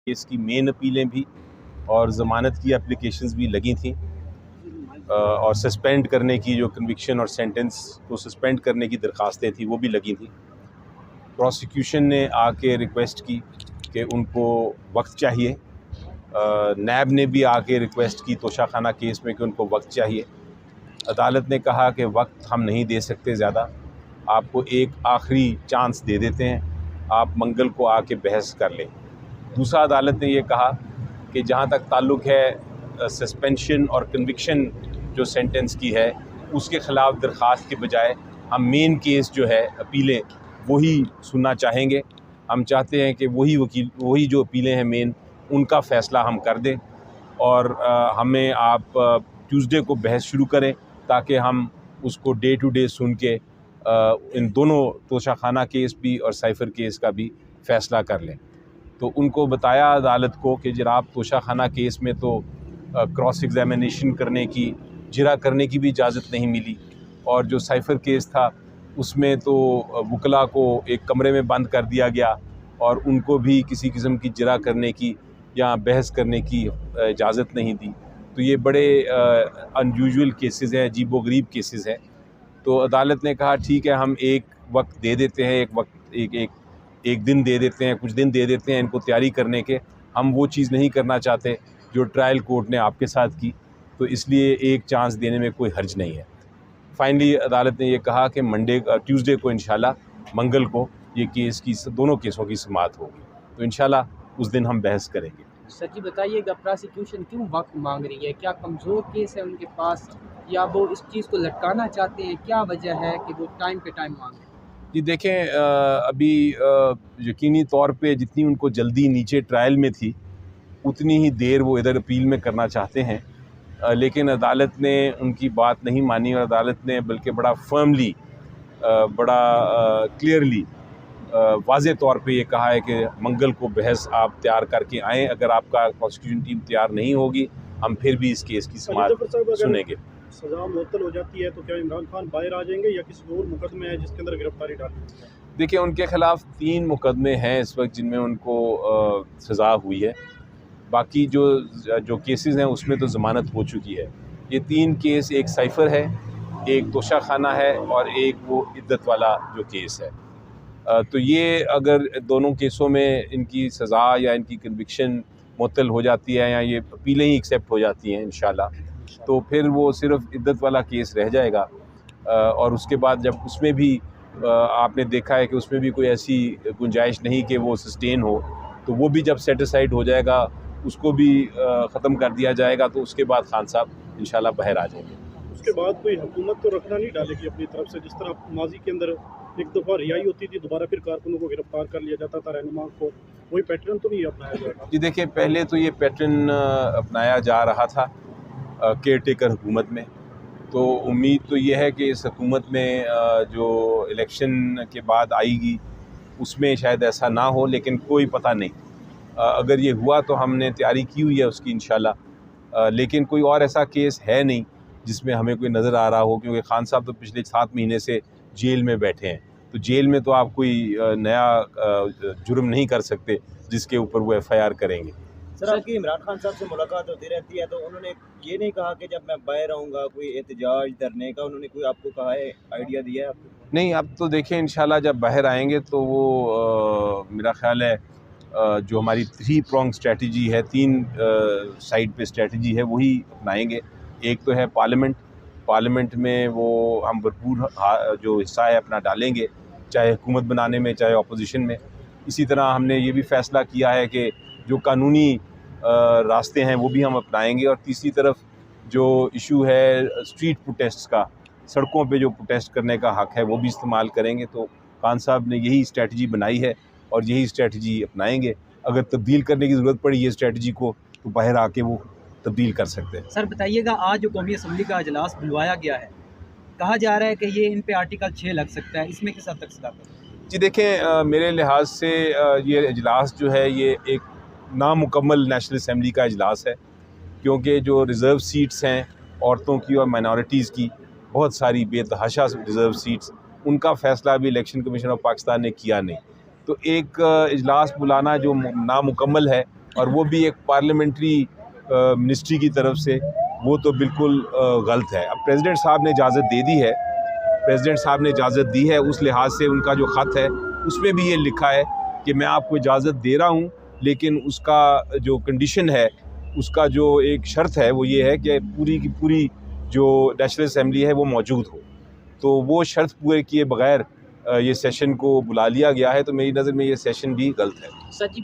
Case की main अपीलें भी और ज़मानत की एप्लीकेशंस भी लगी थी और सस्पेंड करने की जो कन्विक्शन और सेंटेंस को सस्पेंड करने की दरखास्तें थी वो भी लगी थी। प्रोसिक्यूशन ने आके रिक्वेस्ट की कि उनको वक्त चाहिए, नैब ने भी आके रिक्वेस्ट की तोशाखाना केस में कि उनको वक्त चाहिए। अदालत ने कहा कि वक्त हम नहीं दे सकते ज़्यादा, आपको एक आखिरी चांस दे देते हैं, आप मंगल को आके बहस कर लें। दूसरा, अदालत ने ये कहा कि जहाँ तक ताल्लुक़ है सस्पेंशन और कन्विक्शन जो सेंटेंस की है उसके ख़िलाफ़ दरख्वास्त के बजाय हम मेन केस जो है अपीलें वही सुनना चाहेंगे। हम चाहते हैं कि वही जो अपीलें हैं मेन उनका फ़ैसला हम कर दें और हमें आप ट्यूसडे को बहस शुरू करें ताकि हम उसको डे टू डे सुन के इन दोनों तोशाखाना केस भी और साइफ़र केस का भी फ़ैसला कर लें। तो उनको बताया अदालत को कि जनाब तोशाखाना केस में तो क्रॉस एग्ज़ामिनेशन करने की, जिरा करने की भी इजाज़त नहीं मिली और जो साइफ़र केस था उसमें तो वकला को एक कमरे में बंद कर दिया गया और उनको भी किसी किस्म की जिरा करने की या बहस करने की इजाज़त नहीं दी। तो ये बड़े अनयूजुअल केसेस हैं, अजीबो-गरीब केसेस हैं। तो अदालत ने कहा ठीक है, हम एक वक्त दे देते हैं, एक दिन दे देते हैं, कुछ दिन दे देते हैं इनको तैयारी करने के। हम वो चीज़ नहीं करना चाहते जो ट्रायल कोर्ट ने आपके साथ की, तो इसलिए एक चांस देने में कोई हर्ज नहीं है। फाइनली अदालत ने ये कहा कि ट्यूसडे को इंशाल्लाह मंगल को ये केस की दोनों केसों की समाअत होगी, तो इंशाल्लाह उस दिन हम बहस करेंगे। सर जी बताइएगा, प्रोसिक्यूशन क्यों वक्त मांग रही है? क्या कमज़ोर केस है उनके पास या वो इस चीज़ को लटकाना चाहते हैं? क्या वजह है कि वो टाइम पे टाइम मांग रहे हैं? जी देखें, अभी यकीनी तौर पे जितनी उनको जल्दी नीचे ट्रायल में थी उतनी ही देर वो इधर अपील में करना चाहते हैं, लेकिन अदालत ने उनकी बात नहीं मानी और अदालत ने बल्कि बड़ा फर्मली, बड़ा क्लियरली, वाज़े तौर पे ये कहा है कि मंगल को बहस आप तैयार करके आएँ। अगर आपका प्रोसिक्यूशन टीम तैयार नहीं होगी हम फिर भी इस केस की समाअत सुनेंगे। सज़ा मुअत्तल हो जाती है तो क्या इमरान खान बाहर आ जाएंगे या किसी और मुकदमे है जिसके अंदर गिरफ्तारी डाली? देखिए, उनके ख़िलाफ़ 3 मुकदमे हैं इस वक्त जिनमें उनको सज़ा हुई है। बाकी जो केसेस हैं उसमें तो ज़मानत हो चुकी है। ये 3 केस, एक साइफ़र है, एक तोशाखाना है और एक वो इद्दत वाला जो केस है। तो ये अगर दोनों केसों में इनकी सज़ा या इनकी कन्विक्शन मुअत्तल हो जाती है या ये अपीलें ही एक्सेप्ट हो जाती हैं इंशाल्लाह, तो फिर वो सिर्फ़ इद्दत वाला केस रह जाएगा। और उसके बाद जब उसमें भी आपने देखा है कि उसमें भी कोई ऐसी गुंजाइश नहीं कि वो सस्टेन हो, तो वो भी जब सेटिस्फाइड हो जाएगा उसको भी ख़त्म कर दिया जाएगा, तो उसके बाद खान साहब इंशाल्लाह बाहर आ जाएंगे। उसके बाद कोई हुकूमत तो रखना नहीं डालेगी अपनी तरफ से, जिस तरह माजी के अंदर एक दफ़ा रिहाई होती थी, दोबारा फिर कारकुनों को गिरफ्तार कर लिया जाता था, रहनुमा को, वही पैटर्न तो नहीं अपनाया जाएगा? जी देखिए, पहले तो ये पैटर्न अपनाया जा रहा था केयर टेकर हुकूमत में, तो उम्मीद तो ये है कि इस हुकूमत में जो इलेक्शन के बाद आएगी उसमें शायद ऐसा ना हो, लेकिन कोई पता नहीं। अगर ये हुआ तो हमने तैयारी की हुई है उसकी इंशाल्लाह, लेकिन कोई और ऐसा केस है नहीं जिसमें हमें कोई नज़र आ रहा हो, क्योंकि खान साहब तो पिछले 7 महीने से जेल में बैठे हैं। तो जेल में तो आप कोई नया जुर्म नहीं कर सकते जिसके ऊपर वो FIR करेंगे। सर, आपकी इमरान खान साहब से मुलाकात होती रहती है, तो उन्होंने ये नहीं कहा कि जब मैं बाहर आऊँगा कोई एहतजाज धरने का, उन्होंने कोई आपको कहा है, आइडिया दिया है आपको? नहीं, अब तो देखें इंशाल्लाह जब बाहर आएंगे तो वो मेरा ख़्याल है जो हमारी 3 प्रॉन्ग स्ट्रेटजी है, 3 साइड पे स्ट्रेटजी है वही अपनाएंगे। एक तो है पार्लियामेंट में वो हम भरपूर जो हिस्सा है अपना डालेंगे, चाहे हुकूमत बनाने में चाहे अपोजिशन में। इसी तरह हमने ये भी फ़ैसला किया है कि जो कानूनी रास्ते हैं वो भी हम अपनाएंगे और तीसरी तरफ जो इशू है स्ट्रीट प्रोटेस्ट्स का, सड़कों पे जो प्रोटेस्ट करने का हक़ है वो भी इस्तेमाल करेंगे। तो खान साहब ने यही स्ट्रेटजी बनाई है और यही स्ट्रेटजी अपनाएंगे। अगर तब्दील करने की ज़रूरत पड़ी ये स्ट्रेटजी को तो बाहर आके वो तब्दील कर सकते हैं। सर बताइएगा, आज जो कौमी असम्बली का इजलास बुलवाया गया है, कहा जा रहा है कि ये इन पे आर्टिकल 6 लग सकता है, इसमें किस हद तक सदाकत है? जी देखें, मेरे लिहाज से ये इजलास जो है ये एक नामुकम्मल नेशनल असम्बली का इजलास है, क्योंकि जो रिज़र्व सीट्स हैं औरतों की और माइनॉरिटीज़ की, बहुत सारी बेतहाशा रिज़र्व सीट्स, उनका फ़ैसला भी इलेक्शन कमीशन ऑफ पाकिस्तान ने किया नहीं। तो एक इजलास बुलाना जो नामुकम्मल है और वो भी एक पार्लियामेंट्री मिनिस्ट्री की तरफ से, वो तो बिल्कुल गलत है। अब प्रेसिडेंट साहब ने इजाज़त दे दी है, प्रेसिडेंट साहब ने इजाज़त दी है, उस लिहाज से उनका जो ख़त है उसमें भी ये लिखा है कि मैं आपको इजाज़त दे रहा हूँ, लेकिन उसका जो कंडीशन है, उसका जो एक शर्त है वो ये है कि पूरी की पूरी जो नेशनल असम्बली है वो मौजूद हो। तो वो शर्त पूरे किए बगैर ये सेशन को बुला लिया गया है, तो मेरी नज़र में ये सेशन भी गलत है। सच ही